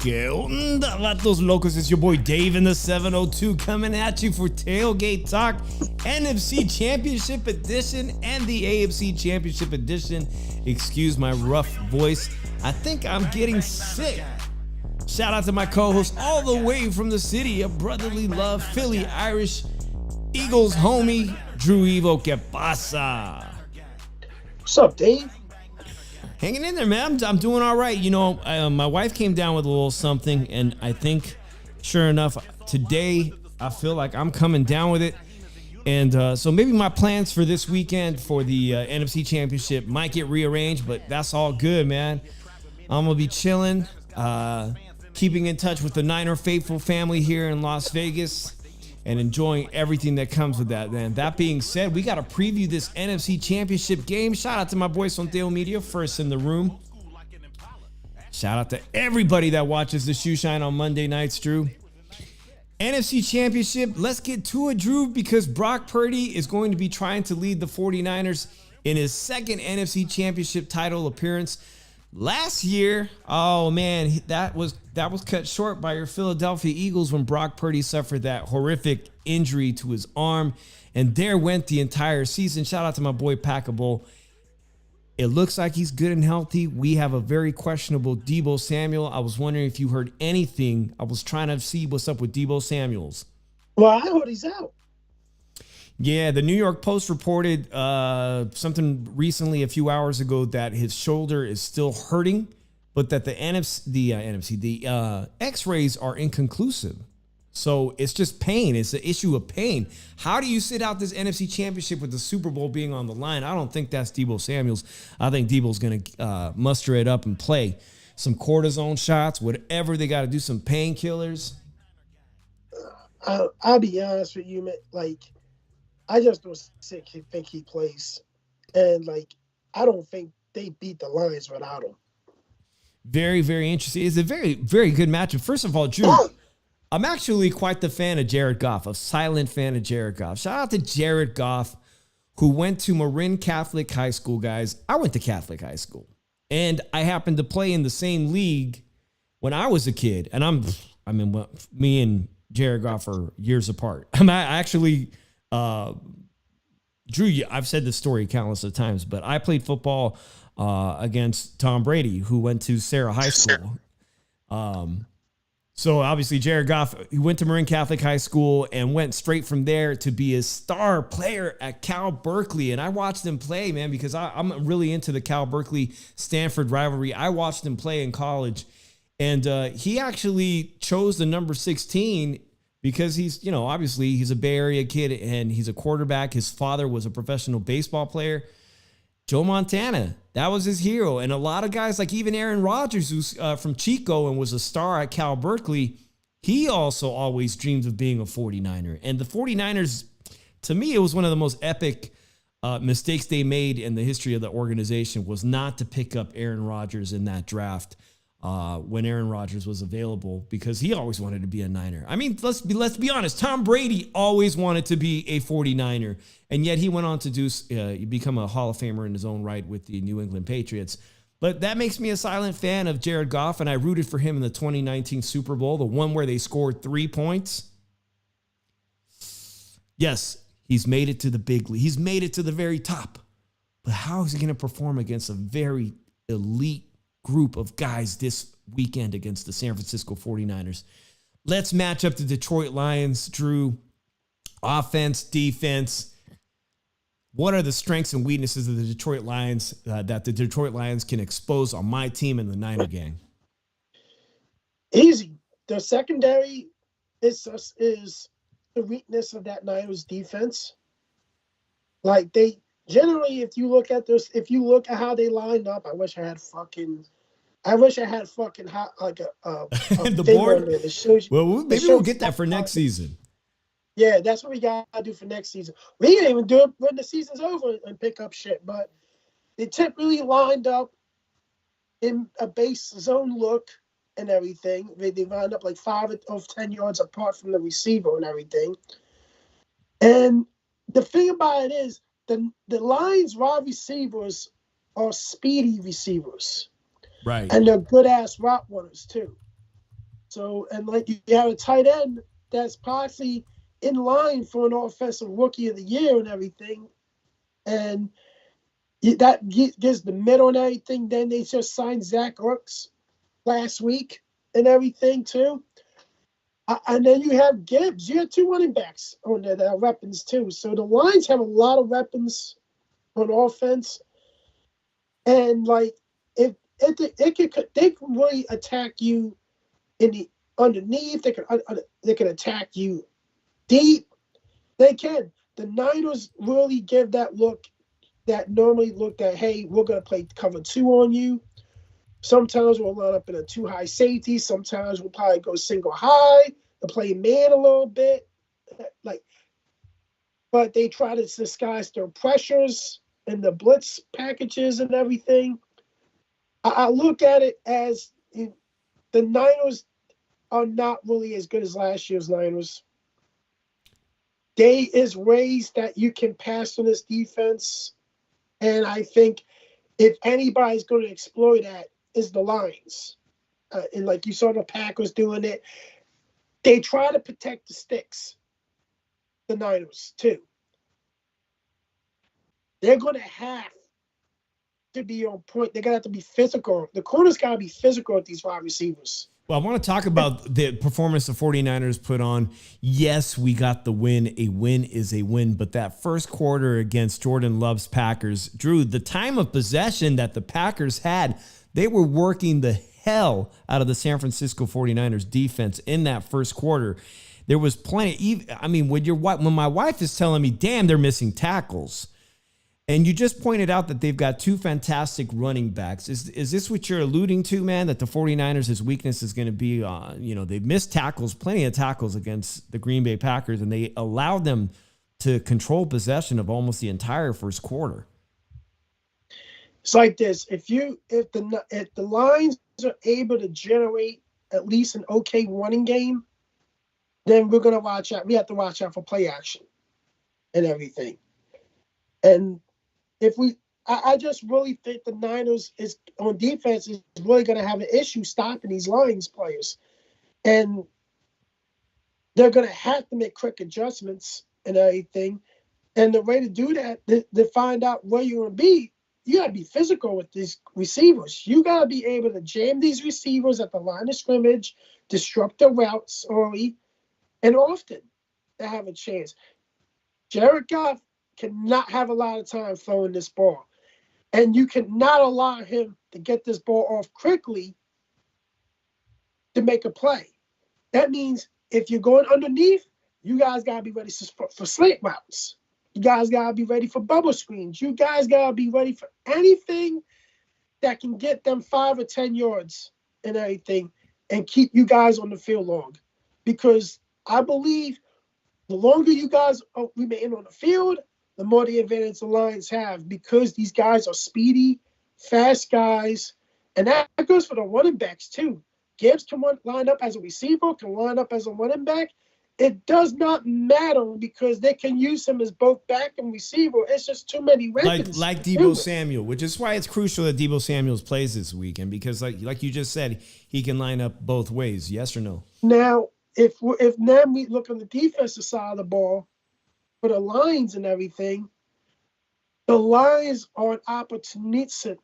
Que onda, vatos locos? It's your boy Dave in the 702 coming at you for Tailgate Talk, NFC Championship Edition and the AFC Championship Edition. Excuse my rough voice. I think I'm getting sick. Shout out to my co-host all the way from the city of brotherly love, Philly Irish Eagles homie, Drew Evo. Que pasa? What's up, Dave? Hanging in there, man. I'm doing all right. You know, my wife came down with a little something, and I think, sure enough, today I feel like I'm coming down with it. And so maybe my plans for this weekend for the NFC Championship might get rearranged, but that's all good, man. I'm going to be chilling, keeping in touch with the Niner faithful family here in Las Vegas, and enjoying everything that comes with that, man. That being said, we got to preview this NFC Championship game. Shout out to my boys on Dale Media, first in the room. Shout out to everybody that watches the Shoe Shine on Monday nights, Drew. NFC Championship, let's get to it, Drew, because Brock Purdy is going to be trying to lead the 49ers in his second NFC Championship title appearance. Last year, oh man, that was cut short by your Philadelphia Eagles when Brock Purdy suffered that horrific injury to his arm, and there went the entire season. Shout out to my boy Packable. It looks like he's good and healthy. We have a very questionable Deebo Samuel. I was wondering if you heard anything. I was trying to see what's up with Deebo Samuels. Well, I heard he's out. Yeah, the New York Post reported something recently, a few hours ago, that his shoulder is still hurting, but that the X-rays are inconclusive. So it's just pain. It's an issue of pain. How do you sit out this NFC Championship with the Super Bowl being on the line? I don't think that's Deebo Samuels. I think Deebo's going to muster it up and play some cortisone shots, whatever they got to do, some painkillers. I'll be honest with you, man. Like, I just don't think he plays. And, like, I don't think they beat the Lions without him. Very, very interesting. It's a very, very good matchup. First of all, Drew, I'm actually quite the fan of Jared Goff, a silent fan of Jared Goff. Shout out to Jared Goff, who went to Marin Catholic High School, guys. I went to Catholic High School, and I happened to play in the same league when I was a kid. And me and Jared Goff are years apart. I actually... Drew, I've said this story countless of times, but I played football against Tom Brady, who went to Sarah High School. So obviously Jared Goff, he went to Marin Catholic High School and went straight from there to be a star player at Cal Berkeley. And I watched him play, man, because I'm really into the Cal Berkeley-Stanford rivalry. I watched him play in college, and he actually chose the number 16 because he's, obviously he's a Bay Area kid and he's a quarterback. His father was a professional baseball player. Joe Montana, that was his hero. And a lot of guys, like even Aaron Rodgers, who's from Chico and was a star at Cal Berkeley, he also always dreamed of being a 49er. And the 49ers, to me, it was one of the most epic mistakes they made in the history of the organization was not to pick up Aaron Rodgers in that draft. When Aaron Rodgers was available, because he always wanted to be a Niner. I mean, let's be honest. Tom Brady always wanted to be a 49er, and yet he went on to become a Hall of Famer in his own right with the New England Patriots. But that makes me a silent fan of Jared Goff, and I rooted for him in the 2019 Super Bowl, the one where they scored 3 points. Yes, he's made it to the big league. He's made it to the very top. But how is he going to perform against a very elite group of guys this weekend against the San Francisco 49ers? Let's match up the Detroit Lions, Drew. Offense, defense. What are the strengths and weaknesses of the Detroit Lions that the Detroit Lions can expose on my team and the Niner gang? Easy. The secondary is the weakness of that Niners defense. Like, they generally, if you look at how they lined up, I wish I had fucking hot, like a the board. Well, maybe we'll get that for next season. Yeah, that's what we got to do for next season. We can even do it when the season's over and pick up shit. But they typically lined up in a base zone look and everything. They lined up like 5 of 10 yards apart from the receiver and everything. And the thing about it is, the Lions' wide receivers are speedy receivers. Right. And they're good-ass route runners, too. So, and like you have a tight end that's possibly in line for an offensive rookie of the year and everything. And that gives the middle and everything. Then they just signed Zach Ertz last week and everything too. And then you have Gibbs. You have 2 running backs on there that are weapons too. So the Lions have a lot of weapons on offense. And like if they can really attack you in the underneath. They can attack you deep. They can. The Niners really give that look, that normally look that, hey, we're going to play cover 2 on you. Sometimes we'll line up in a 2 high safety. Sometimes we'll probably go single high and play man a little bit. But they try to disguise their pressures and the blitz packages and everything. I look at it as the Niners are not really as good as last year's Niners. There is ways that you can pass on this defense. And I think if anybody's going to exploit that, is the Lions. And like you saw the Packers doing it, they try to protect the sticks, the Niners, too. They're going to have to be on point. They're going to have to be physical. The corners got to be physical with these wide receivers. Well, I want to talk about the performance the 49ers put on. Yes, we got the win. A win is a win. But that first quarter against Jordan Love's Packers, Drew, the time of possession that the Packers had, they were working the hell out of the San Francisco 49ers defense in that first quarter. There was plenty. I mean, when my wife is telling me, damn, they're missing tackles. And you just pointed out that they've got 2 fantastic running backs. Is this what you're alluding to, man, that the 49ers' weakness is going to be, they've missed tackles, plenty of tackles against the Green Bay Packers, and they allowed them to control possession of almost the entire first quarter. It's like this. If the Lions are able to generate at least an okay running game, then we're going to watch out. We have to watch out for play action and everything. And I just really think the Niners is on defense is really going to have an issue stopping these Lions players. And they're going to have to make quick adjustments and everything. And the way to do that, to find out where you're going to be, you got to be physical with these receivers. You got to be able to jam these receivers at the line of scrimmage, disrupt their routes early and often to have a chance. Jared Goff cannot have a lot of time throwing this ball. And you cannot allow him to get this ball off quickly to make a play. That means if you're going underneath, you guys got to be ready for slant routes. You guys got to be ready for bubble screens. You guys got to be ready for anything that can get them 5 or 10 yards and everything and keep you guys on the field long. Because I believe the longer you guys remain on the field, the more the advantage the Lions have, because these guys are speedy, fast guys. And that goes for the running backs, too. Gibbs can line up as a receiver, can line up as a running back. It does not matter because they can use him as both back and receiver. It's just too many weapons. Like Deebo Samuel, which is why it's crucial that Deebo Samuel plays this weekend, because like you just said, he can line up both ways. Yes or no? Now, if now we look on the defensive side of the ball, for the Lions and everything, the Lions are an opportunistic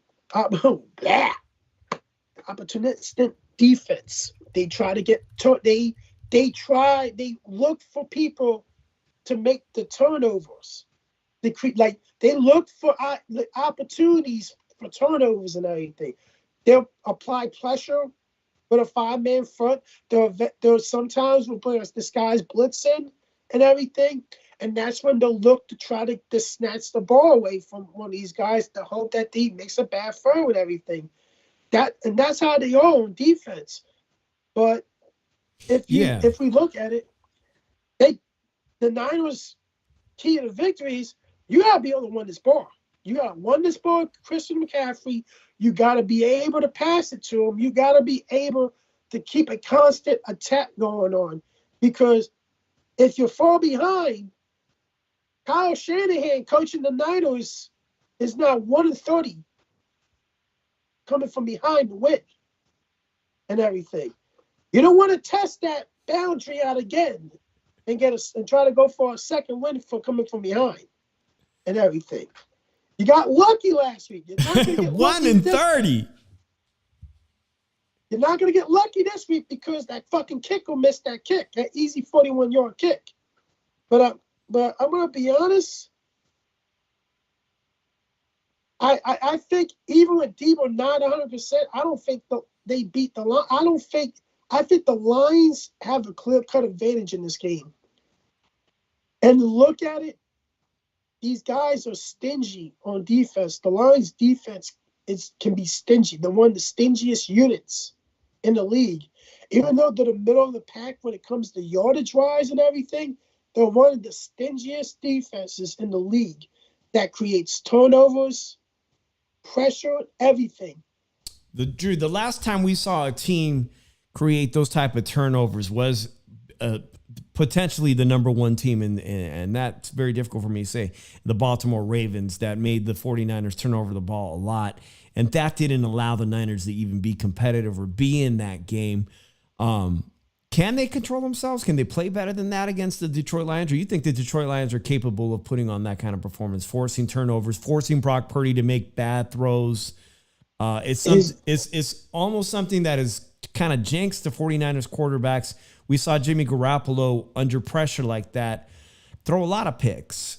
defense. They try to get they look for people to make the turnovers. They look for opportunities for turnovers and everything. They'll apply pressure with a 5-man front. They'll sometimes will put this guy's blitzing and everything. And that's when they'll look to try to snatch the ball away from one of these guys to hope that he makes a bad throw and everything. That's how they are on defense. But if we look at it, the Niners' key to the victories, you gotta be able to win this ball. You gotta win this ball, Christian McCaffrey. You gotta be able to pass it to him. You gotta be able to keep a constant attack going on. Because if you fall behind, Kyle Shanahan coaching the Niners is now 1-30 coming from behind to win and everything. You don't want to test that boundary out again and and try to go for a second win for coming from behind and everything. You got lucky last week. You're not going to get 1 in 30. You're not going to get lucky this week because that fucking kicker missed that kick, that easy 41-yard kick. But I'm going to be honest. I think even with Debo not 100%, I don't think they beat the line. I think the Lions have a clear-cut advantage in this game. And look at it. These guys are stingy on defense. The Lions' defense can be stingy. They're one of the stingiest units in the league. Even though they're the middle of the pack when it comes to yardage-wise and everything, they're one of the stingiest defenses in the league that creates turnovers, pressure, everything. Drew, the last time we saw a team create those type of turnovers was potentially the number one team, and that's very difficult for me to say, the Baltimore Ravens, that made the 49ers turn over the ball a lot, and that didn't allow the Niners to even be competitive or be in that game. Can they control themselves? Can they play better than that against the Detroit Lions? Or you think the Detroit Lions are capable of putting on that kind of performance, forcing turnovers, forcing Brock Purdy to make bad throws? It's almost something that is kind of jinxed the 49ers quarterbacks. We saw Jimmy Garoppolo under pressure like that throw a lot of picks.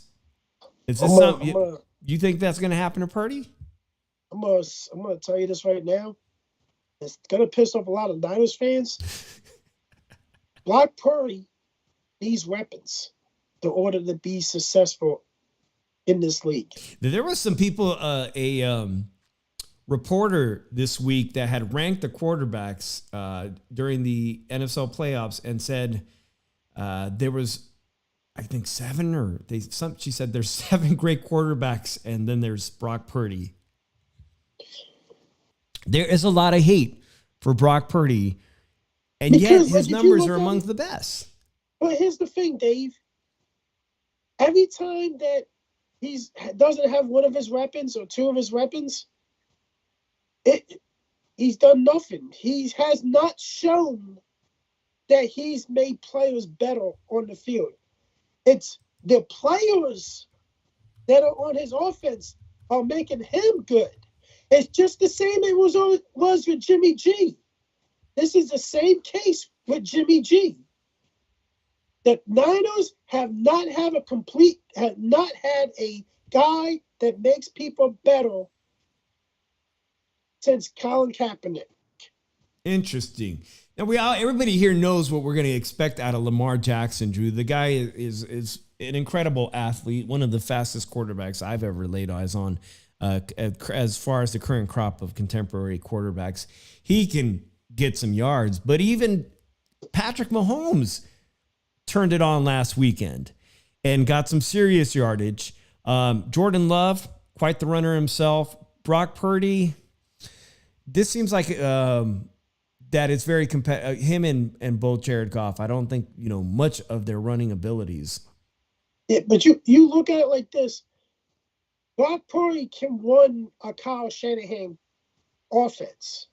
Is this something you think that's going to happen to Purdy? I'm gonna tell you this right now. It's gonna piss off a lot of Niners fans. Brock Purdy needs weapons in order to be successful in this league. There was some people, reporter this week that had ranked the quarterbacks during the NFL playoffs and said there was, I think, she said there's 7 great quarterbacks and then there's Brock Purdy. There is a lot of hate for Brock Purdy, and yet his numbers are among the best. But here's the thing, Dave. Every time that he doesn't have one of his weapons or two of his weapons, he's done nothing. He has not shown that he's made players better on the field. It's the players that are on his offense are making him good. It's just the same it was with Jimmy G. This is the same case with Jimmy G. The Niners have not had a guy that makes people better since Colin Kaepernick. Interesting. Now everybody here knows what we're going to expect out of Lamar Jackson, Drew. The guy is an incredible athlete, one of the fastest quarterbacks I've ever laid eyes on. As far as the current crop of contemporary quarterbacks, he can get some yards, but even Patrick Mahomes turned it on last weekend and got some serious yardage. Jordan Love, quite the runner himself. Brock Purdy, this seems like that it's very competitive. Him and both Jared Goff, I don't think much of their running abilities. Yeah, but you look at it like this. Brock Purdy can run a Kyle Shanahan offense.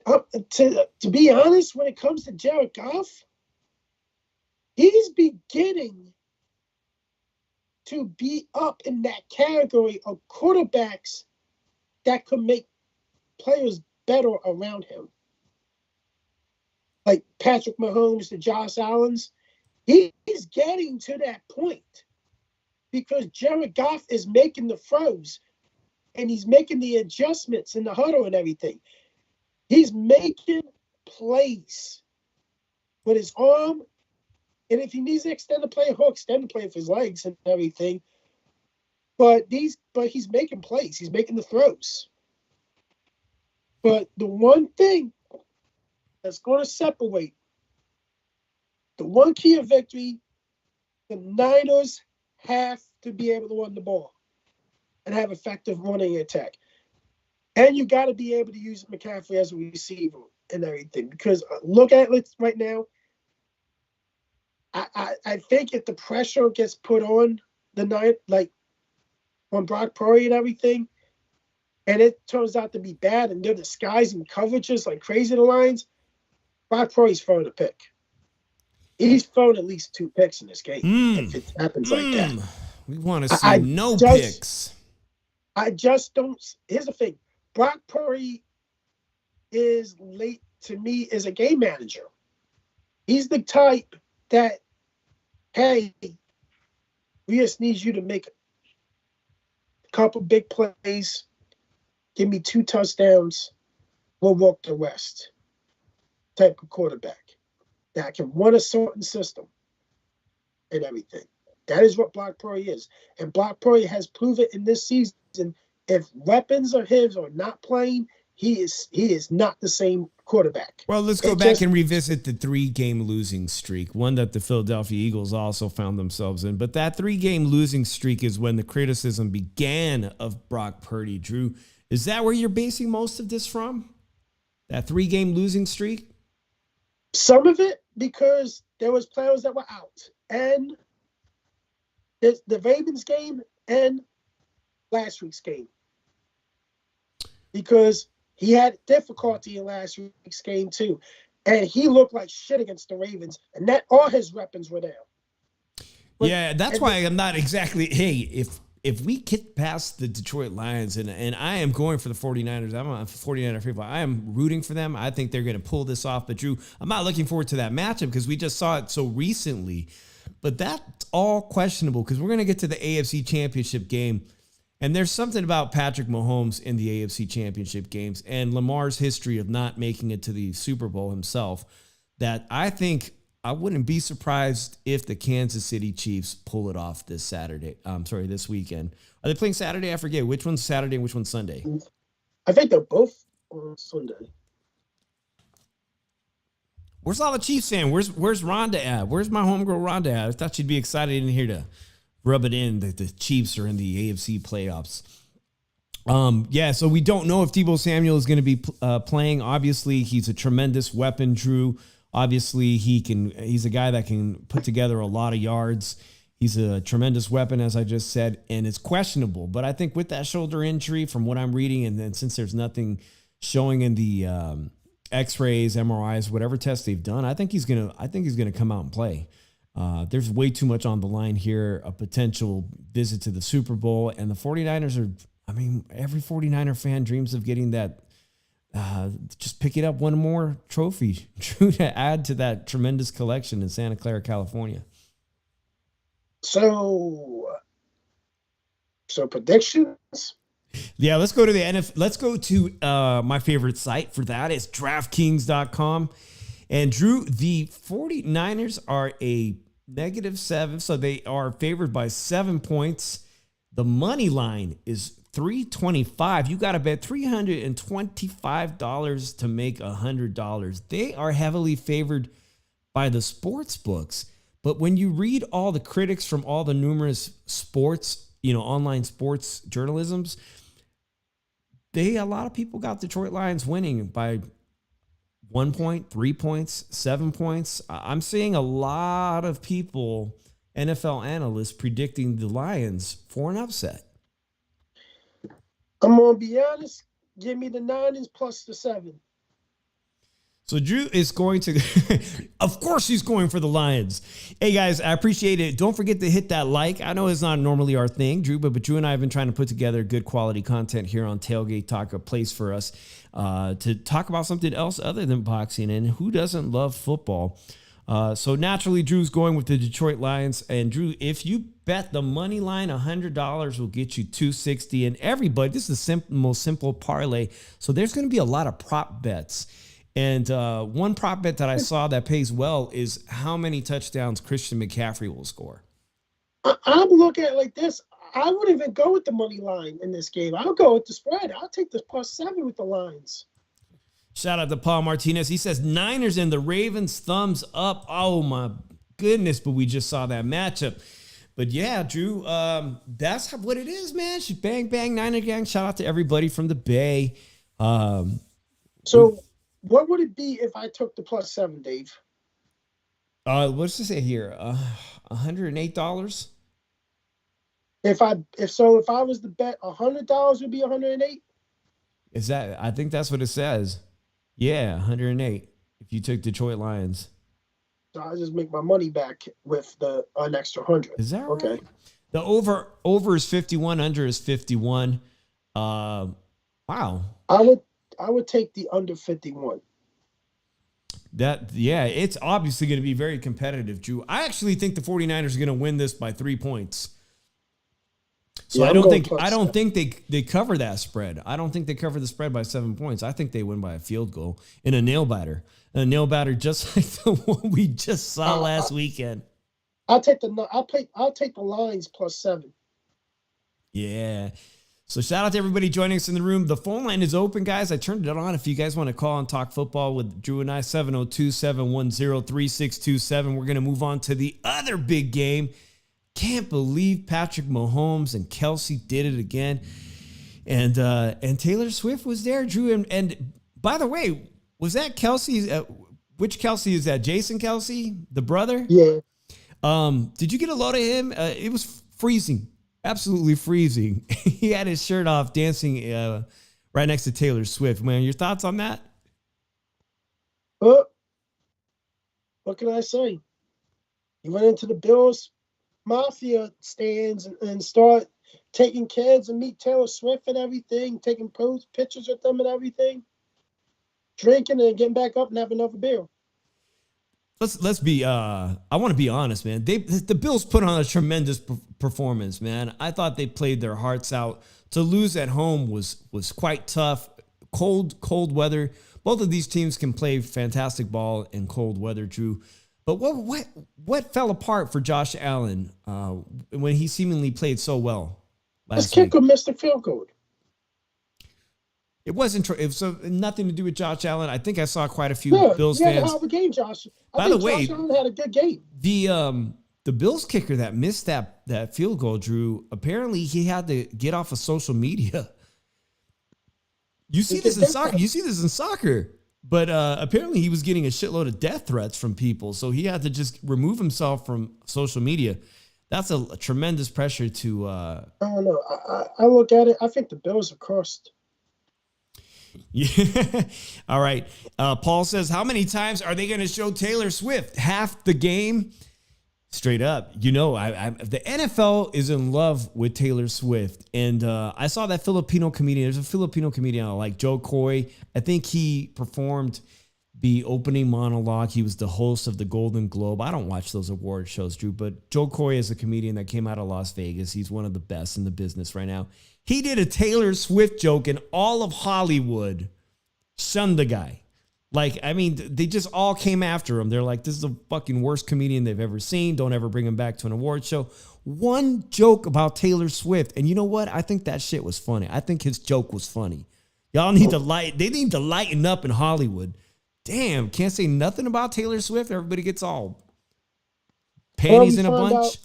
To be honest, when it comes to Jared Goff, he's beginning to be up in that category of quarterbacks that could make players better around him. Like Patrick Mahomes, the Josh Allens, he's getting to that point. Because Jared Goff is making the throws and he's making the adjustments in the huddle and everything. He's making plays with his arm. And if he needs to extend the play, he'll extend the play with his legs and everything. But he's making plays. He's making the throws. But the one thing that's going to separate the one key of victory, the Niners have to be able to run the ball and have effective running attack. And you got to be able to use McCaffrey as a receiver and everything. Because look at it right now. I think if the pressure gets put on the night, like on Brock Purdy and everything, and it turns out to be bad and they're disguising coverages like crazy, the Lions, Brock Purdy's throwing a pick. He's thrown at least 2 picks in this game. If it happens like that, we want to see picks. I just don't. Here's the thing: Brock Purdy is late to me as a game manager. He's the type that, hey, we just need you to make a couple big plays, give me 2 touchdowns, we'll walk the rest. Type of quarterback that can run a certain system and everything. That is what Brock Purdy is. And Brock Purdy has proven in this season, if weapons of his are not playing, he is not the same quarterback. Well, let's go back and revisit the 3-game losing streak, one that the Philadelphia Eagles also found themselves in. But that 3-game losing streak is when the criticism began of Brock Purdy. Drew, is that where you're basing most of this from? That 3-game losing streak? Some of it because there was players that were out. And the Ravens game and last week's game. Because he had difficulty in last week's game too. And he looked like shit against the Ravens. And that all his weapons were there. But, yeah, that's why I'm not exactly, hey, if we get past the Detroit Lions, and I am going for the 49ers, I'm a 49er favorite. I am rooting for them. I think they're going to pull this off. But, Drew, I'm not looking forward to that matchup because we just saw it so recently. But that's all questionable because we're going to get to the AFC Championship game. And there's something about Patrick Mahomes in the AFC Championship games and Lamar's history of not making it to the Super Bowl himself that I think I wouldn't be surprised if the Kansas City Chiefs pull it off this weekend. Are they playing Saturday? I forget. Which one's Saturday and which one's Sunday? I think they're both on Sunday. Where's all the Chiefs fan? Where's Rhonda at? Where's my homegirl Rhonda at? I thought she'd be excited in here to rub it in that the Chiefs are in the AFC playoffs. So we don't know if Deebo Samuel is going to be playing. Obviously, he's a tremendous weapon, Drew. Obviously, he's a guy that can put together a lot of yards. He's a tremendous weapon, as I just said, and it's questionable. But I think with that shoulder injury, from what I'm reading, and then since there's nothing showing in the X-rays, MRIs, whatever tests they've done, I think he's gonna come out and play. There's way too much on the line here, a potential visit to the Super Bowl. And the 49ers every 49er fan dreams of getting that, just picking up one more trophy to add to that tremendous collection in Santa Clara, California. So predictions? Yeah, let's go to the NFL. Let's go to my favorite site for that. It's DraftKings.com. And Drew, the 49ers are a -7, so they are favored by 7 points. The money line is $325. You got to bet $325 to make $100. They are heavily favored by the sports books. But when you read all the critics from all the numerous sports, online sports journalisms, a lot of people got Detroit Lions winning by 1 point, 3 points, 7 points. I'm seeing a lot of people, NFL analysts, predicting the Lions for an upset. I'm going to be honest. Give me the Niners plus the 7. So Drew is going to, of course he's going for the Lions. Hey guys, I appreciate it. Don't forget to hit that like. I know it's not normally our thing, Drew, but Drew and I have been trying to put together good quality content here on Tailgate Talk, a place for us to talk about something else other than boxing. And who doesn't love football? So naturally, Drew's going with the Detroit Lions. And Drew, if you bet the money line, $100 will get you $260. And everybody, this is the most simple parlay. So there's going to be a lot of prop bets. And one prop bet that I saw that pays well is how many touchdowns Christian McCaffrey will score. I'm looking at it like this. I wouldn't even go with the money line in this game. I'll go with the spread. I'll take this plus 7 with the Lions. Shout out to Paul Martinez. He says Niners and the Ravens, thumbs up. Oh, my goodness, but we just saw that matchup. But, yeah, Drew, that's what it is, man. Bang, bang, Niner gang. Shout out to everybody from the Bay. What would it be if I took the plus 7, Dave? What's it say here? $108. If I was to bet $100 would be 108. Is that? I think that's what it says. Yeah, 108. if you took Detroit Lions. So I just make my money back with an extra 100. Is that right? Okay? The over is 51, under is 51. Wow. I would take the under 51. It's obviously going to be very competitive, Drew. I actually think the 49ers are going to win this by 3 points. So I don't think they cover that spread. I don't think they cover the spread by 7 points. I think they win by a field goal in a nail biter. A nail biter just like the one we just saw last weekend. I'll take the Lions +7. Yeah. So shout out to everybody joining us in the room. The phone line is open, guys. I turned it on. If you guys want to call and talk football with Drew and I, 702-710-3627. We're going to move on to the other big game. Can't believe Patrick Mahomes and Kelsey did it again. And Taylor Swift was there, Drew. And by the way, was that Kelsey? Which Kelsey is that? Jason Kelsey, the brother? Yeah. Did you get a load of him? It was freezing. Absolutely freezing. He had his shirt off dancing right next to Taylor Swift. Man, your thoughts on that? What can I say? He went into the Bills Mafia stands and start taking kids and meet Taylor Swift and everything, taking pictures with them and everything, drinking and getting back up and having another beer. Let's be I want to be honest, man. The Bills put on a tremendous performance, man. I thought they played their hearts out. To lose at home was quite tough. Cold weather. Both of these teams can play fantastic ball in cold weather, Drew. But what fell apart for Josh Allen when he seemingly played so well last week? His kicker missed the field goal. It wasn't. It was nothing to do with Josh Allen. I think I saw quite a few Bills fans. Yeah, hell of a game, Josh. By the way, Josh Allen had a good game. The Bills kicker that missed that field goal, Drew. Apparently, he had to get off of social media. You see this in soccer. But apparently, he was getting a shitload of death threats from people, so he had to just remove himself from social media. That's a tremendous pressure to. I don't know. I look at it. I think the Bills are cursed. Yeah. All right. Paul says, how many times are they going to show Taylor Swift? Half the game? Straight up. The NFL is in love with Taylor Swift. And I saw that Filipino comedian. There's a Filipino comedian I like, Joe Coy. I think he performed the opening monologue. He was the host of the Golden Globe. I don't watch those award shows, Drew, but Joe Coy is a comedian that came out of Las Vegas. He's one of the best in the business right now. He did a Taylor Swift joke and all of Hollywood shunned the guy. They just all came after him. They're like, this is the fucking worst comedian they've ever seen. Don't ever bring him back to an award show. One joke about Taylor Swift. And you know what? I think that shit was funny. I think his joke was funny. Y'all need to they need to lighten up in Hollywood. Damn, can't say nothing about Taylor Swift. Everybody gets all panties in a bunch.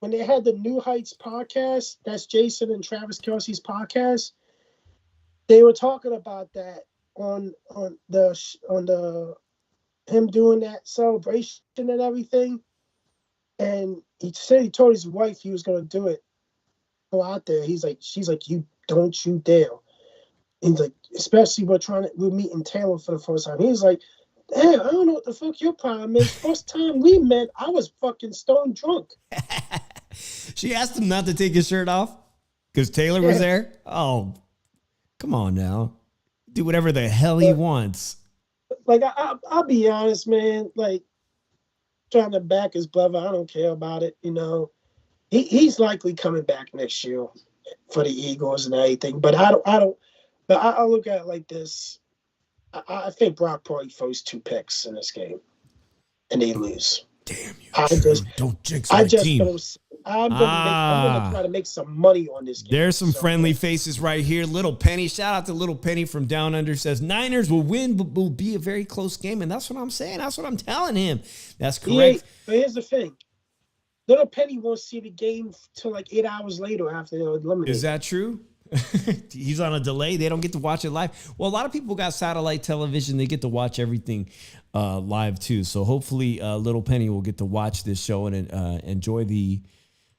When they had the New Heights podcast, that's Jason and Travis Kelce's podcast, they were talking about that on the him doing that celebration and everything. And he said he told his wife he was gonna do it. Go out there. She's like, you dare. He's like, especially we're meeting Taylor for the first time. He's like, hey, I don't know what the fuck your problem is. First time we met, I was fucking stone drunk. She asked him not to take his shirt off because Taylor was there. Oh, come on now. Do whatever the hell he wants. Like, I'll be honest, man. Like, trying to back his brother, I don't care about it. He's likely coming back next year for the Eagles and everything. But I don't. But I look at it like this. I think Brock probably throws 2 picks in this game, and they lose. Damn you! Don't jinx my team. I'm gonna try to make some money on this game. There's some friendly faces right here. Little Penny, shout out to Little Penny from Down Under, says Niners will win, but will be a very close game, and that's what I'm saying. That's what I'm telling him. That's correct. But here's the thing: Little Penny won't see the game till like 8 hours later after they're eliminated. Is that true? He's on a delay. They don't get to watch it live. Well, a lot of people got satellite television. They get to watch everything live too. So hopefully Little Penny will get to watch this show and enjoy the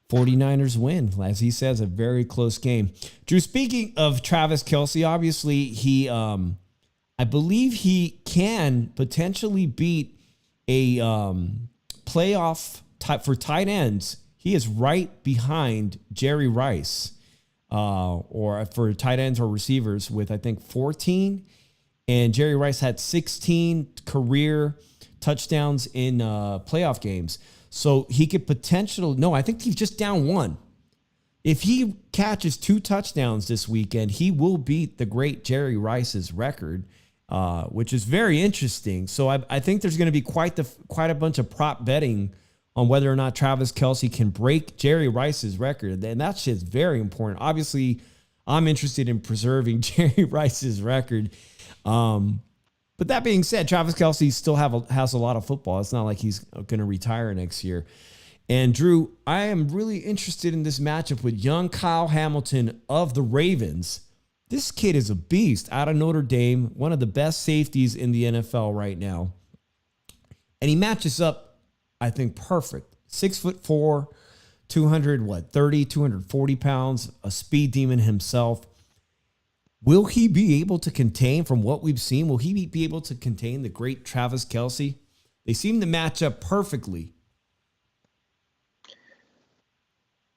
49ers win. As he says, a very close game. Drew, speaking of Travis Kelce, obviously I I believe he can potentially beat a playoff type for tight ends. He is right behind Jerry Rice, or for tight ends or receivers with, I think, 14. And Jerry Rice had 16 career touchdowns in playoff games. So he could I think he's just down one. If he catches 2 touchdowns this weekend, he will beat the great Jerry Rice's record, which is very interesting. So I think there's going to be quite a bunch of prop betting on whether or not Travis Kelce can break Jerry Rice's record. And that shit's very important. Obviously, I'm interested in preserving Jerry Rice's record. But that being said, Travis Kelce still has a lot of football. It's not like he's going to retire next year. And Drew, I am really interested in this matchup with young Kyle Hamilton of the Ravens. This kid is a beast out of Notre Dame, one of the best safeties in the NFL right now. And he matches up, I think, perfect. 6'4", 240 pounds, a speed demon himself. Will he be able to contain, from what we've seen, will he be able to contain the great Travis Kelce? They seem to match up perfectly.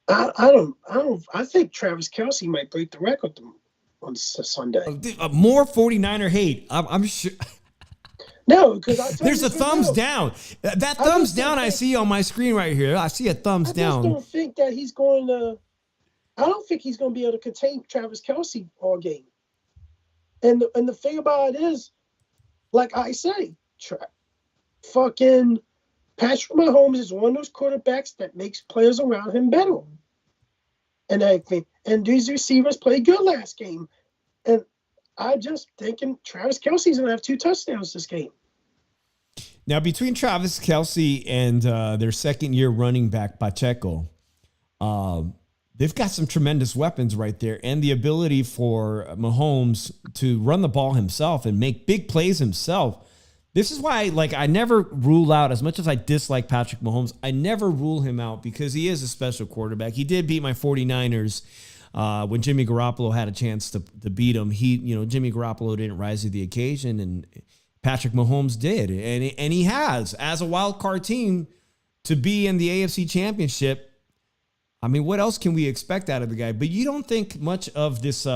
I think Travis Kelce might break the record on Sunday. More 49er hate. I'm sure. No, because there's a thumbs down. That thumbs down I see on my screen right here. I see a thumbs down. I don't think he's going to be able to contain Travis Kelce all game. And the thing about it is, like I say, fucking Patrick Mahomes is one of those quarterbacks that makes players around him better. And these receivers played good last game. And I'm just thinking Travis Kelce's going to have 2 touchdowns this game. Now, between Travis Kelce and their second-year running back, Pacheco, they've got some tremendous weapons right there, and the ability for Mahomes to run the ball himself and make big plays himself. This is why, I never rule out, as much as I dislike Patrick Mahomes, I never rule him out because he is a special quarterback. He did beat my 49ers when Jimmy Garoppolo had a chance to beat him. Jimmy Garoppolo didn't rise to the occasion, and Patrick Mahomes did. And he has, as a wild card team, to be in the AFC Championship. I mean, what else can we expect out of the guy? But you don't think much of this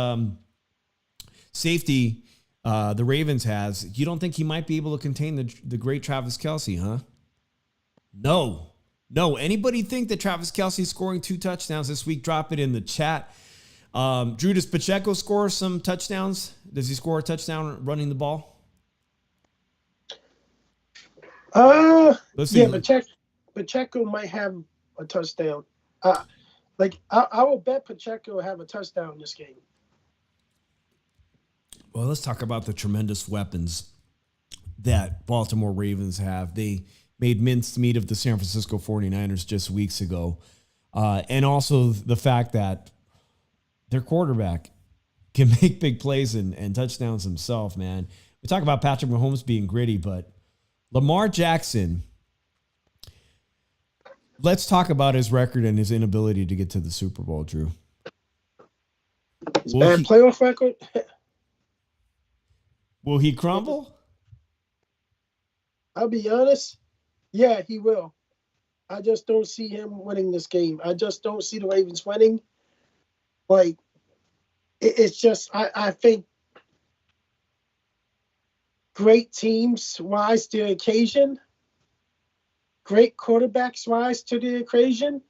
safety the Ravens has. You don't think he might be able to contain the great Travis Kelce, huh? No. Anybody think that Travis Kelce is scoring 2 touchdowns this week? Drop it in the chat. Drew, does Pacheco score some touchdowns? Does he score a touchdown running the ball? Let's see. Yeah, Pacheco might have a touchdown. I will bet Pacheco will have a touchdown in this game. Well, let's talk about the tremendous weapons that Baltimore Ravens have. They made mincemeat of the San Francisco 49ers just weeks ago. And also the fact that their quarterback can make big plays and touchdowns himself, man. We talk about Patrick Mahomes being gritty, but Lamar Jackson, let's talk about his record and his inability to get to the Super Bowl, Drew. His bad playoff record? Will he crumble? I'll be honest. Yeah, he will. I just don't see him winning this game. I just don't see the Ravens winning. It's just, I think great teams rise to the occasion. Great quarterbacks rise to the occasion.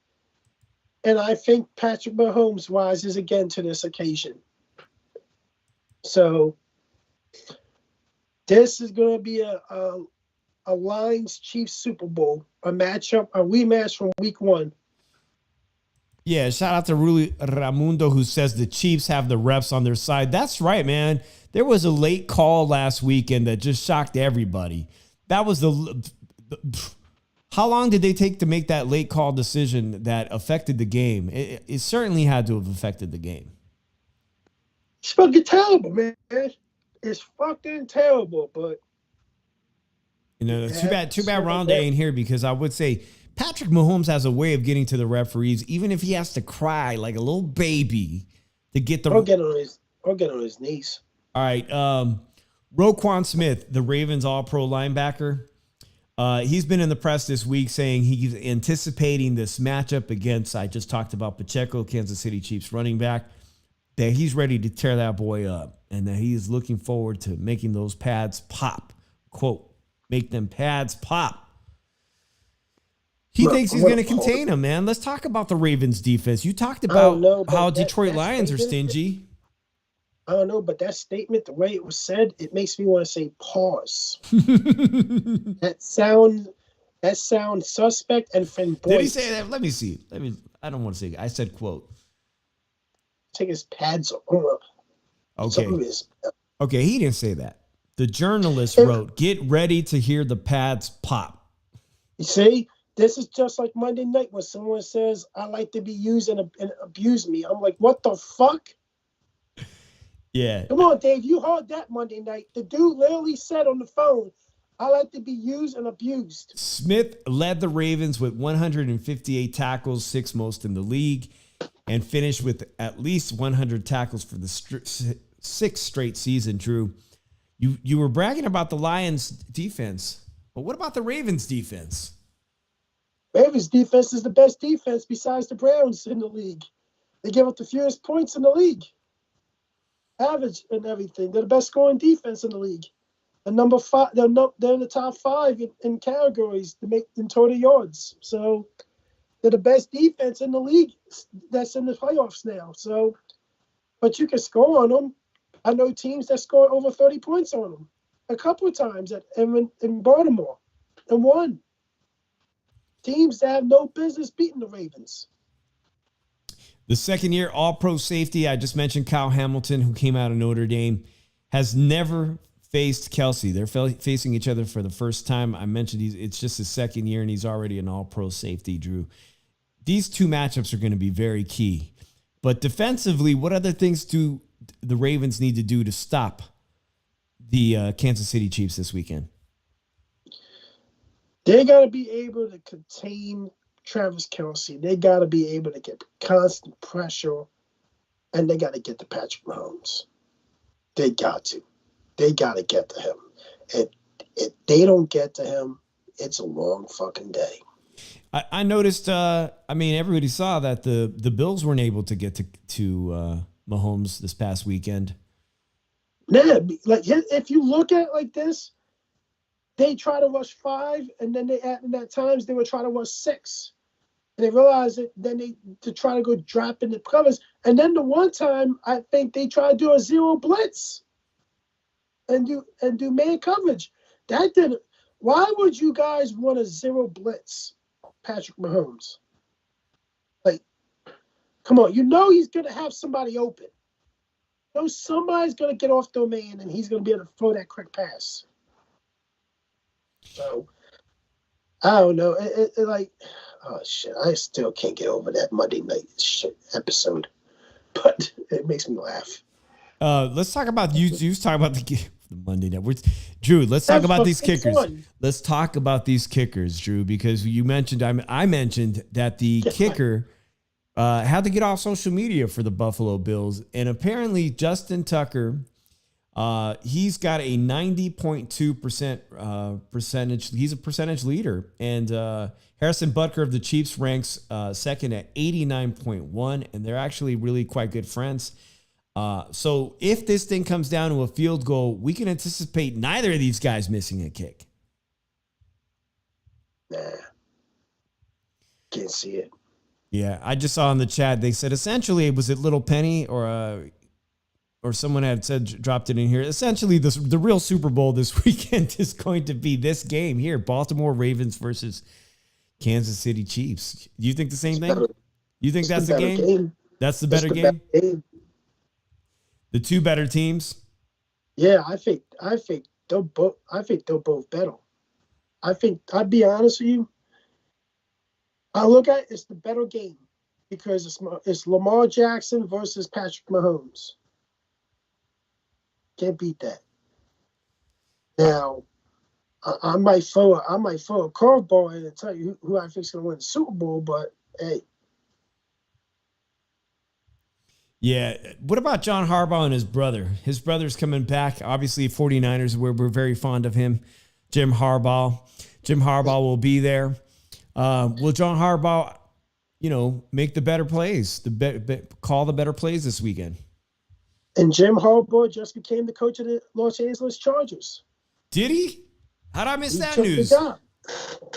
And I think Patrick Mahomes rises again to this occasion. So this is going to be a Lions-Chiefs Super Bowl, a rematch from week 1. Yeah, shout out to Ruli Ramundo, who says the Chiefs have the refs on their side. That's right, man. There was a late call last weekend that just shocked everybody. That was how long did they take to make that late call decision that affected the game? It certainly had to have affected the game. It's fucking terrible, man. It's fucking terrible, but too bad Rhonda ain't here, because I would say Patrick Mahomes has a way of getting to the referees, even if he has to cry like a little baby to get the. Or get on his knees. All right. Roquan Smith, the Ravens All-Pro linebacker, he's been in the press this week saying he's anticipating this matchup against, I just talked about Pacheco, Kansas City Chiefs running back, that he's ready to tear that boy up and that he is looking forward to making those pads pop. Quote, make them pads pop. He thinks he's going to contain him, man. Let's talk about the Ravens defense. You talked about how Detroit Lions are stingy. I don't know, but that statement, the way it was said, it makes me want to say pause. That sounds suspect and flamboyant. Did he say that? Let me see. I don't want to say it. I said quote. Take his pads off. Okay. Okay, he didn't say that. The journalist wrote, "Get ready to hear the pads pop." You see, this is just like Monday night when someone says, "I like to be used and abuse me." I'm like, what the fuck? Yeah. Come on, Dave. You heard that Monday night. The dude literally said on the phone, "I like to be used and abused." Smith led the Ravens with 158 tackles, 6th most in the league, and finished with at least 100 tackles for the 6th straight season, Drew. You were bragging about the Lions defense, but what about the Ravens defense? Ravens defense is the best defense besides the Browns in the league. They give up the fewest points in the league. Average and everything. They're the best scoring defense in the league. And number 5, they're in the top 5 in categories to make in total yards. So they're the best defense in the league that's in the playoffs now. So, but you can score on them. I know teams that scored over 30 points on them a couple of times in Baltimore and won. Teams that have no business beating the Ravens. The second-year All-Pro safety, I just mentioned Kyle Hamilton, who came out of Notre Dame, has never faced Kelsey. They're facing each other for the first time. I mentioned it's just his second year, and he's already an All-Pro safety, Drew. These two matchups are going to be very key. But defensively, what other things do the Ravens need to do to stop the Kansas City Chiefs this weekend? They got to be able to contain Travis Kelsey. They got to be able to get constant pressure, and they got to get to Patrick Mahomes. They got to. They got to get to him. If they don't get to him, it's a long fucking day. I noticed, everybody saw that the Bills weren't able to get to Mahomes this past weekend. Yeah, like if you look at it like this, they try to rush 5, and then at times they would try to rush 6. And they realized it, then to try to go drop in the covers. And then the one time, I think they tried to do a 0 blitz and do man coverage. That didn't. Why would you guys want a 0 blitz, Patrick Mahomes? Like, come on. You know he's going to have somebody open. You know somebody's going to get off the man, and he's going to be able to throw that quick pass. So, I don't know. Oh, shit. I still can't get over that Monday night shit episode. But it makes me laugh. Let's talk about you talking about the Monday night. Drew, let's talk about these kickers. Let's talk about these kickers, Drew, because you mentioned, I mentioned that the kicker had to get off social media for the Buffalo Bills. And apparently Justin Tucker, he's got a 90.2% percentage. He's a percentage leader. And Harrison Butker of the Chiefs ranks second at 89.1, and they're actually really quite good friends. So if this thing comes down to a field goal, we can anticipate neither of these guys missing a kick. Nah. Can't see it. Yeah, I just saw in the chat, they said essentially, was it Little Penny or someone had said, dropped it in here. Essentially, the real Super Bowl this weekend is going to be this game here, Baltimore Ravens versus Kansas City Chiefs. Do you think the same thing? You think that's the game? That's the better game? The two better teams? Yeah, I think they'll both better. I think, I'll be honest with you, I look at it's the better game because it's Lamar Jackson versus Patrick Mahomes. Can't beat that. Now, I might throw a curveball in and tell you who I think is going to win the Super Bowl, but hey. Yeah. What about John Harbaugh and his brother? His brother's coming back. Obviously, 49ers, we're very fond of him. Jim Harbaugh. Jim Harbaugh will be there. Will John Harbaugh, make the better plays, call the better plays this weekend? And Jim Harbaugh just became the coach of the Los Angeles Chargers. Did he? How did I miss that took news? The job.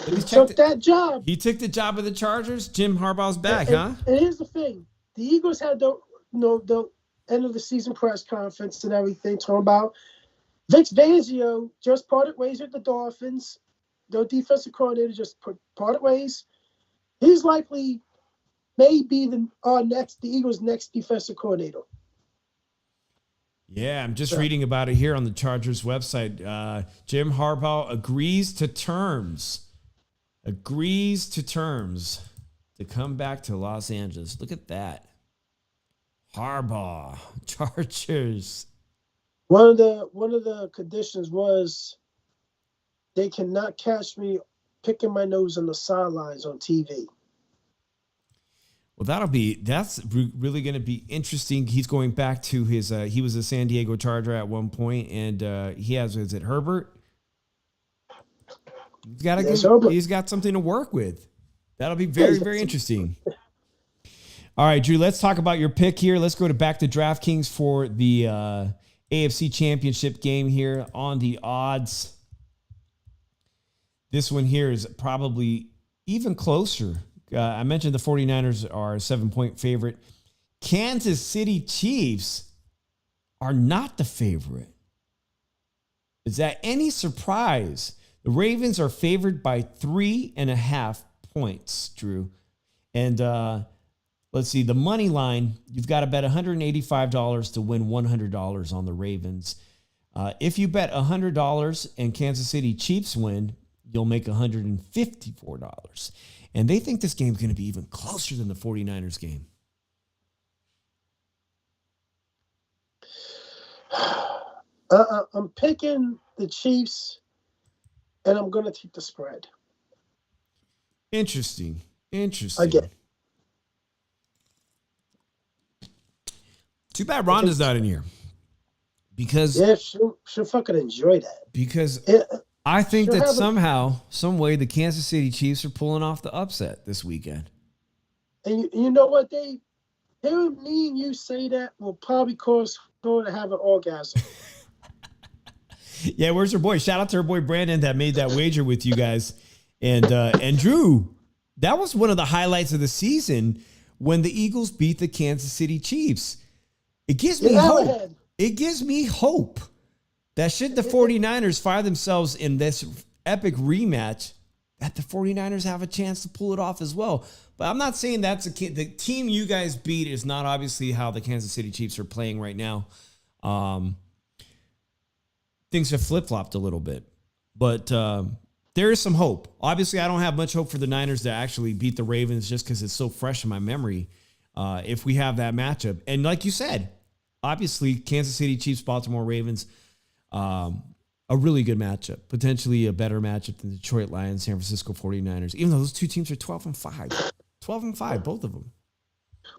He took that job. He took the job of the Chargers. Jim Harbaugh's back, And here's the thing: the Eagles had the end of the season press conference and everything, talking about Vic Fangio just parted ways with the Dolphins. Their defensive coordinator just parted ways. He's likely may be the Eagles' next defensive coordinator. Yeah, I'm just reading about it here on the Chargers website. Jim Harbaugh agrees to terms to come back to Los Angeles. Look at that. Harbaugh, Chargers. One of the conditions was they cannot catch me picking my nose on the sidelines on TV. Well, that's really going to be interesting. He's going back to his, he was a San Diego Charger at one point, and he has, is it Herbert? He's got something to work with. That'll be very, very interesting. All right, Drew, let's talk about your pick here. Let's go back to DraftKings for the AFC Championship game here on the odds. This one here is probably even closer. I mentioned the 49ers are a 7-point favorite. Kansas City Chiefs are not the favorite. Is that any surprise? The Ravens are favored by 3.5 points, Drew. And let's see, the money line, you've got to bet $185 to win $100 on the Ravens. If you bet $100 and Kansas City Chiefs win, you'll make $154. And they think this game's going to be even closer than the 49ers game. I'm picking the Chiefs, and I'm going to take the spread. Interesting. Again. Too bad Rhonda's not in here. Because she'll fucking enjoy that. Because I think that somehow, some way, the Kansas City Chiefs are pulling off the upset this weekend. And you know what? Hearing me and you say that will probably cause her to have an orgasm. Yeah, where's her boy? Shout out to her boy Brandon that made that wager with you guys. And Drew, that was one of the highlights of the season when the Eagles beat the Kansas City Chiefs. It gives me hope. It gives me hope that should the 49ers find themselves in this epic rematch, that the 49ers have a chance to pull it off as well. But I'm not saying that's the team you guys beat is not obviously how the Kansas City Chiefs are playing right now. Things have flip-flopped a little bit. But there is some hope. Obviously, I don't have much hope for the Niners to actually beat the Ravens just because it's so fresh in my memory if we have that matchup. And like you said, obviously, Kansas City Chiefs, Baltimore Ravens, a really good matchup, potentially a better matchup than the Detroit Lions, San Francisco 49ers, even though those two teams are 12-5. 12-5, both of them.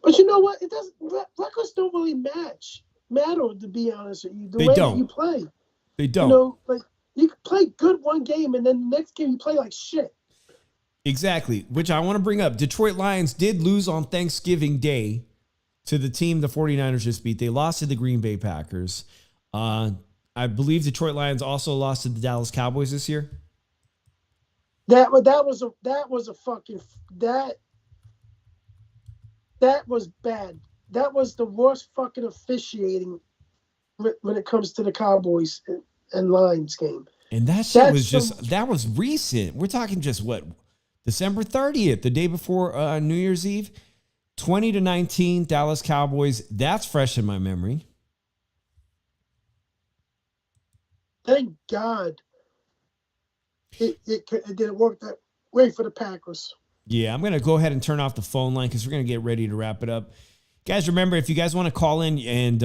But you know what? It doesn't. Records don't really matter, to be honest with you. The way that you play. They don't. You can play good one game, and then the next game you play like shit. Exactly, which I want to bring up. Detroit Lions did lose on Thanksgiving Day to the team the 49ers just beat. They lost to the Green Bay Packers. I believe Detroit Lions also lost to the Dallas Cowboys this year. That was bad. That was the worst fucking officiating when it comes to the Cowboys and Lions game. And that was recent. We're talking just what, December 30th, the day before New Year's Eve, 20-19 Dallas Cowboys. That's fresh in my memory. Thank God it didn't work that way for the Packers. Yeah, I'm going to go ahead and turn off the phone line because we're going to get ready to wrap it up. Guys, remember, if you guys want to call in, and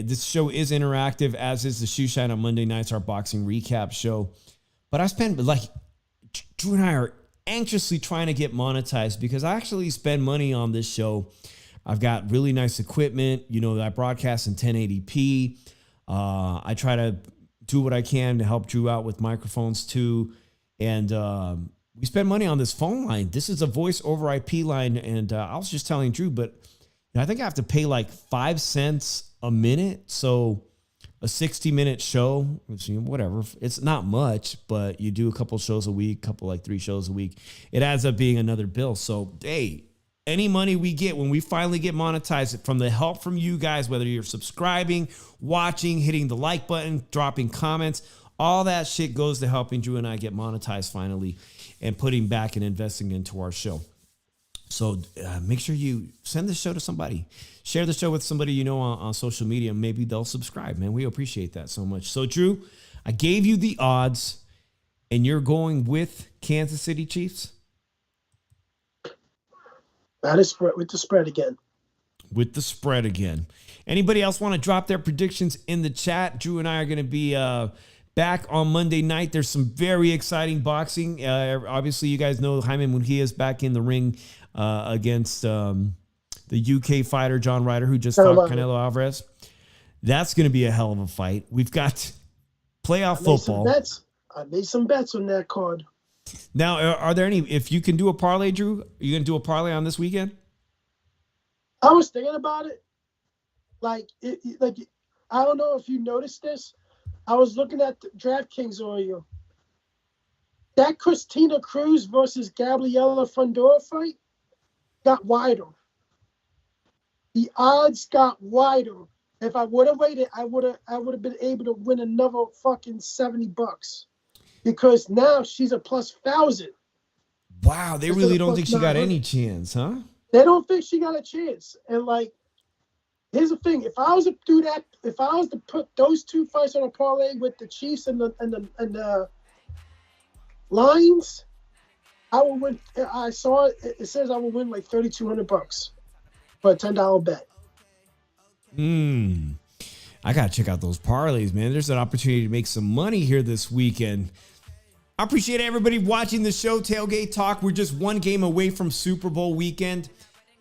this show is interactive, as is the Shoe Shine on Monday nights, our boxing recap show. But I spend, Drew and I are anxiously trying to get monetized because I actually spend money on this show I've got really nice equipment. You know, I broadcast in 1080p. I try to do what I can to help Drew out with microphones too. And we spend money on this phone line. This is a voice over IP line. And I was just telling Drew, but I think I have to pay like 5 cents a minute. So a 60-minute show, whatever. It's not much, but you do a couple shows a week, like 3 shows a week. It adds up being another bill. So, hey, any money we get when we finally get monetized from the help from you guys, whether you're subscribing, watching, hitting the like button, dropping comments, all that shit goes to helping Drew and I get monetized finally and putting back and investing into our show. So make sure you send the show to somebody. Share the show with somebody you know on social media. Maybe they'll subscribe, man. We appreciate that so much. So, Drew, I gave you the odds, and you're going with Kansas City Chiefs? That is with the spread again. With the spread again. Anybody else want to drop their predictions in the chat? Drew and I are going to be back on Monday night. There's some very exciting boxing. Obviously, you guys know Jaime Munguia is back in the ring against the UK fighter, John Ryder, who just fought Canelo Alvarez. That's going to be a hell of a fight. We've got playoff football. I made some bets on that card. Now, are there any, if you can do a parlay, Drew, are you going to do a parlay on this weekend? I was thinking about it. Like, I don't know if you noticed this. I was looking at the DraftKings earlier. That Christina Cruz versus Gabriela Fundora fight got wider. The odds got wider. If I would have waited, I would have been able to win another fucking $70 because now she's a plus 1,000. Wow, they really don't think she got any chance, huh? They don't think she got a chance. And like, here's the thing: if I was to do that, if I was to put those 2 fights on a parlay with the Chiefs and the Lions, I would win. I saw it. It says I will win like $3,200 for a $10 bet. I gotta check out those parlays, man. There's an opportunity to make some money here this weekend. I appreciate everybody watching the show, Tailgate Talk. We're just one game away from Super Bowl weekend.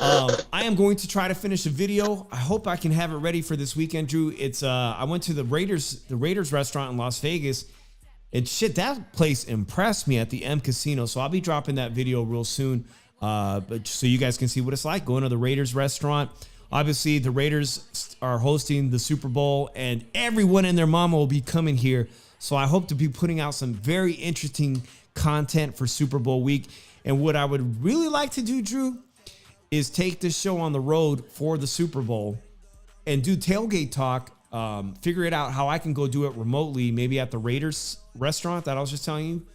I am going to try to finish a video. I hope I can have it ready for this weekend, Drew. It's I went to the Raiders restaurant in Las Vegas. And shit, that place impressed me at the M Casino. So I'll be dropping that video real soon. But so you guys can see what it's like going to the Raiders restaurant. Obviously, the Raiders are hosting the Super Bowl, and everyone and their mama will be coming here. So I hope to be putting out some very interesting content for Super Bowl week. And what I would really like to do, Drew, is take this show on the road for the Super Bowl and do Tailgate Talk. Figure it out how I can go do it remotely, maybe at the Raiders restaurant that I was just telling you.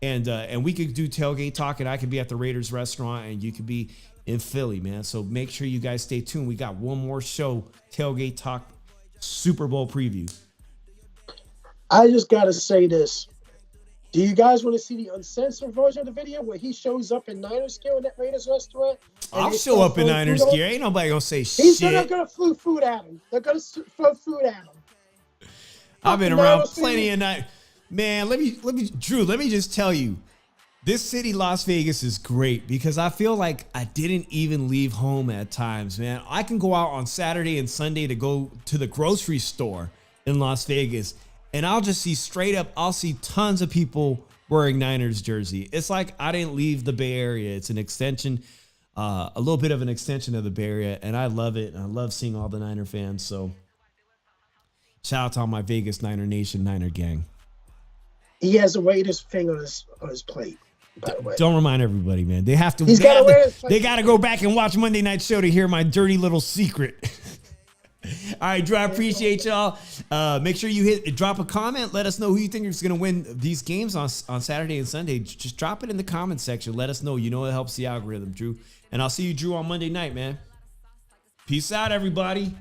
And we could do Tailgate Talk, and I could be at the Raiders restaurant, and you could be in Philly, man. So make sure you guys stay tuned. We got one more show, Tailgate Talk Super Bowl preview. I just got to say this. Do you guys want to see the uncensored version of the video where he shows up in Niners gear in that Raiders restaurant? I'll show up in Niners gear. Ain't nobody going to say shit. They're going to throw food at him. They're going to throw food at him. I've been around plenty of night. Man, Drew, let me just tell you. This city, Las Vegas, is great because I feel like I didn't even leave home at times, man. I can go out on Saturday and Sunday to go to the grocery store in Las Vegas, and I'll just see I'll see tons of people wearing Niners jersey. It's like I didn't leave the Bay Area. It's an extension, a little bit of an extension of the Bay Area, and I love it. And I love seeing all the Niner fans. So shout out to all my Vegas Niner Nation, Niner gang. He has a Raiders thing on his plate. By the way. Don't remind everybody, man. They have to. They got to go back and watch Monday Night Show to hear my dirty little secret. All right, Drew, I appreciate y'all. Make sure you drop a comment. Let us know who you think is going to win these games on Saturday and Sunday. Just drop it in the comment section. Let us know. You know it helps the algorithm, Drew. And I'll see you, Drew, on Monday night, man. Peace out, everybody.